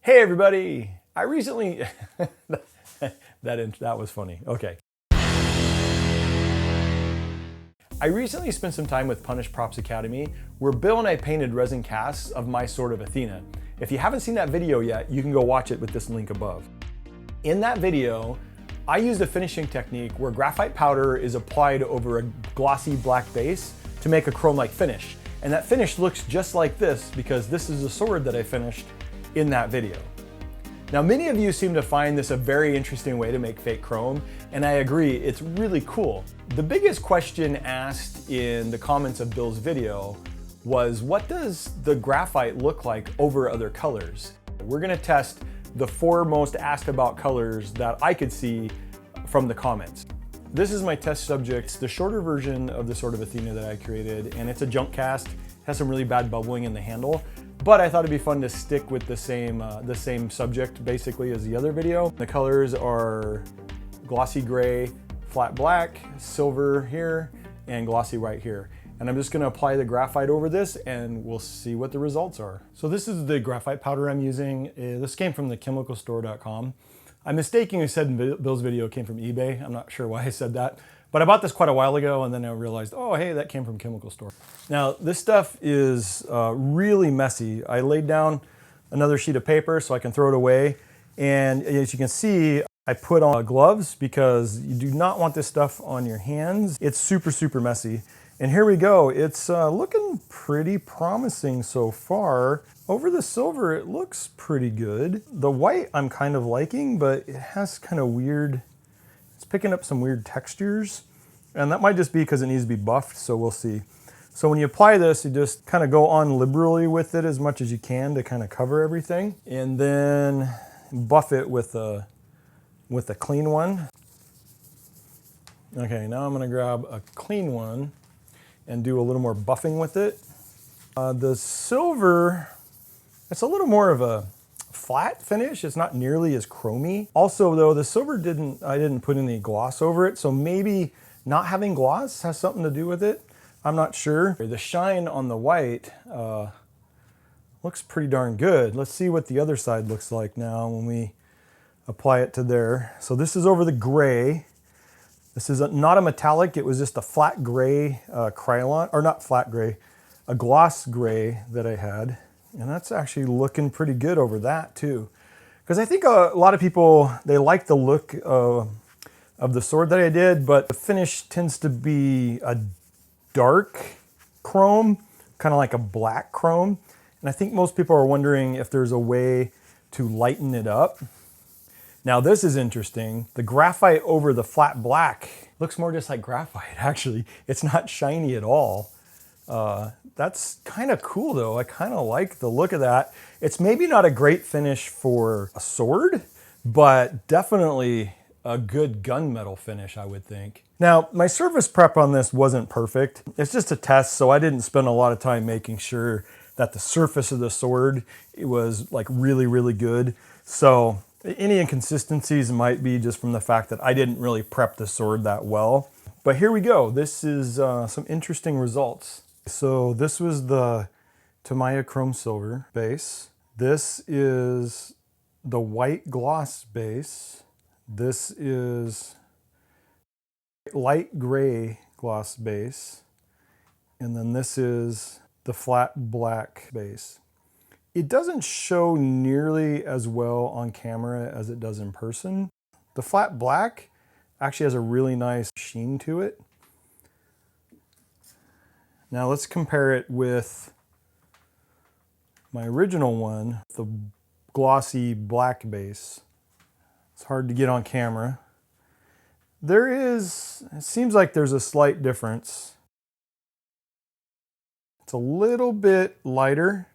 Hey everybody! I recently that was funny. Okay. I recently spent some time with Punished Props Academy, where Bill and I painted resin casts of my Sword of Athena. If you haven't seen that video yet, you can go watch it with this link above. In that video, I used a finishing technique where graphite powder is applied over a glossy black base to make a chrome-like finish. And that finish looks just like this because this is a sword that I finished in that video. Now, many of you seem to find this a very interesting way to make fake chrome, and I agree, it's really cool. The biggest question asked in the comments of Bill's video was, what does the graphite look like over other colors? We're gonna test the 4 most asked about colors that I could see from the comments. This is my test subject. It's the shorter version of the Sword of Athena that I created, and it's a junk cast. It has some really bad bubbling in the handle. But I thought it'd be fun to stick with the same subject basically as the other video. The colors are glossy gray, flat black, silver here, and glossy white here. And I'm just gonna apply the graphite over this and we'll see what the results are. So this is the graphite powder I'm using. This came from thechemicalstore.com. I mistakenly said in Bill's video it came from eBay. I'm not sure why I said that. But I bought this quite a while ago and then I realized, oh, hey, that came from Chemical Store. Now, this stuff is really messy. I laid down another sheet of paper so I can throw it away. And as you can see, I put on gloves because you do not want this stuff on your hands. It's super, super messy. And here we go. It's looking pretty promising so far. Over the silver, it looks pretty good. The white I'm kind of liking, but it has kind of weird, it's picking up some weird textures. And that might just be because it needs to be buffed, so we'll see. So when you apply this, you just kind of go on liberally with it as much as you can to kind of cover everything. And then buff it with a clean one. Okay, now I'm gonna grab a clean one and do a little more buffing with it. The silver, it's a little more of a flat finish. It's not nearly as chromy. Also though, the silver I didn't put any gloss over it, so maybe not having gloss has something to do with it. I'm not sure. The shine on the white looks pretty darn good. Let's see what the other side looks like now when we apply it to there. So this is over the gray. This is not a metallic, it was just a flat gray Krylon, or not flat gray, a gloss gray that I had. And that's actually looking pretty good over that too. Because I think a lot of people, they like the look of the sword that I did, but the finish tends to be a dark chrome, kind of like a black chrome. And I think most people are wondering if there's a way to lighten it up. Now this is interesting. The graphite over the flat black looks more just like graphite, actually. It's not shiny at all. That's kind of cool though. I kind of like the look of that. It's maybe not a great finish for a sword, but definitely a good gunmetal finish, I would think. Now, my surface prep on this wasn't perfect. It's just a test, so I didn't spend a lot of time making sure that the surface of the sword was like really, really good. So any inconsistencies might be just from the fact that I didn't really prep the sword that well. But here we go. This is some interesting results. So this was the Tamiya Chrome Silver base. This is the white gloss base. This is light gray gloss base. And then this is the flat black base. It doesn't show nearly as well on camera as it does in person. The flat black actually has a really nice sheen to it. Now let's compare it with my original one, the glossy black base. It's hard to get on camera. It seems like there's a slight difference. It's a little bit lighter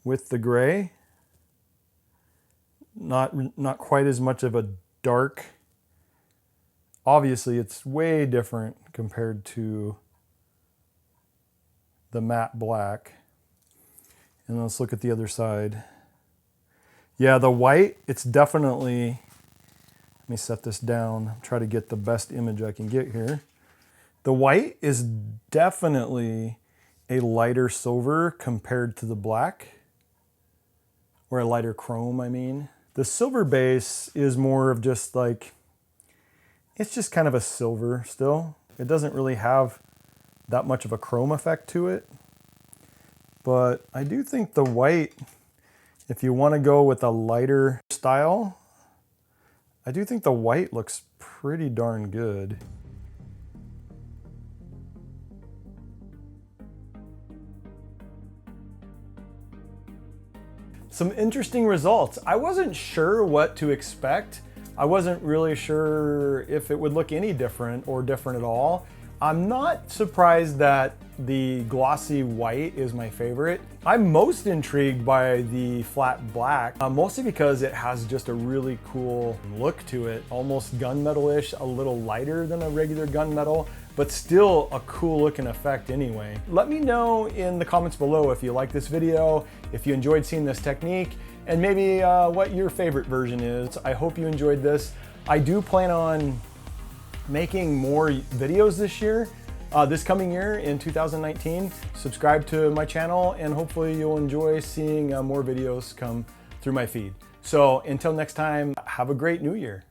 with the gray. Not quite as much of a dark. Obviously, it's way different compared to the matte black. And let's look at the other side. Yeah, the white, it's definitely, let me set this down, try to get the best image I can get here. The white is definitely a lighter silver compared to the black. or a lighter chrome, I mean. The silver base is more of just like, it's just kind of a silver still. It doesn't really have that much of a chrome effect to it. But I do think the white, if you want to go with a lighter style, I do think the white looks pretty darn good. Some interesting results. I wasn't sure what to expect. I wasn't really sure if it would look any different or different at all. I'm not surprised that the glossy white is my favorite. I'm most intrigued by the flat black, mostly because it has just a really cool look to it, almost gunmetal-ish, a little lighter than a regular gunmetal, but still a cool looking effect anyway. Let me know in the comments below if you like this video, if you enjoyed seeing this technique, and maybe what your favorite version is. I hope you enjoyed this. I do plan on making more videos this year, this coming year in 2019. Subscribe to my channel and hopefully you'll enjoy seeing more videos come through my feed. So until next time, have a great new year.